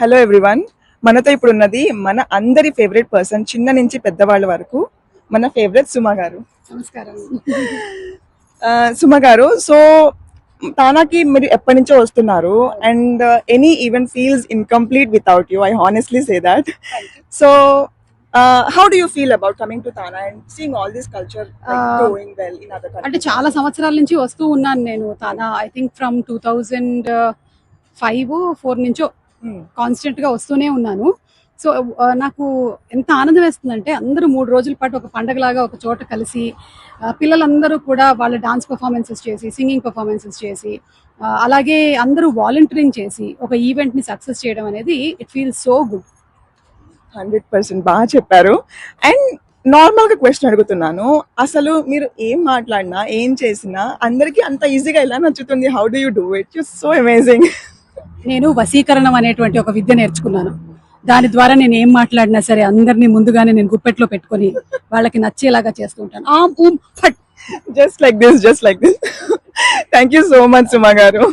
Hello everyone, మనతో ఇప్పుడు ఉన్నది మన అందరి ఫేవరెట్ పర్సన్, చిన్న నుంచి పెద్దవాళ్ళ వరకు మన ఫేవరెట్ సుమ గారు. నమస్కారం. సుమ గారు, సో తానాకి మీరు ఎప్పటి నుంచో వస్తున్నారు and any event feels incomplete without you. I honestly say that. So how do you feel about coming to TANA and seeing all this culture growing well in other countries? అంటే చాలా సంవత్సరాల నుంచి వస్తూ ఉన్నాను నేను తానా. ఐ థింక్ ఫ్రమ్ 2005-4 నుంచో constant గా వస్తూనే ఉన్నాను. సో నాకు ఎంత ఆనందం వేస్తుందంటే అందరూ 3 రోజుల పాటు ఒక పండగలాగా ఒక చోట కలిసి పిల్లలందరూ కూడా వాళ్ళ డాన్స్ పర్ఫార్మెన్సెస్ చేసి, సింగింగ్ పర్ఫార్మెన్సెస్ చేసి, అలాగే అందరూ వాలంటీరింగ్ చేసి ఒక ఈవెంట్ ని సక్సెస్ చేయడం అనేది ఇట్ ఫీల్స్ సో గుడ్. 100% బాగా చెప్పారు. అండ్ నార్మల్ గా క్వశ్చన్ అడుగుతున్నాను, అసలు మీరు ఏం మాట్లాడినా ఏం చేసినా అందరికీ అంత ఈజీగా ఎలా నచ్చుతుంది? How do you do it? You so amazing. నేను వశీకరణం అనేటువంటి ఒక విద్య నేర్చుకున్నాను. దాని ద్వారా నేను ఏం మాట్లాడినా సరే అందరినీ ముందుగానే నేను గుప్పెట్లో పెట్టుకొని వాళ్ళకి నచ్చేలాగా చేస్తుంటాను. Just like this. Thank you so much Suma గారు.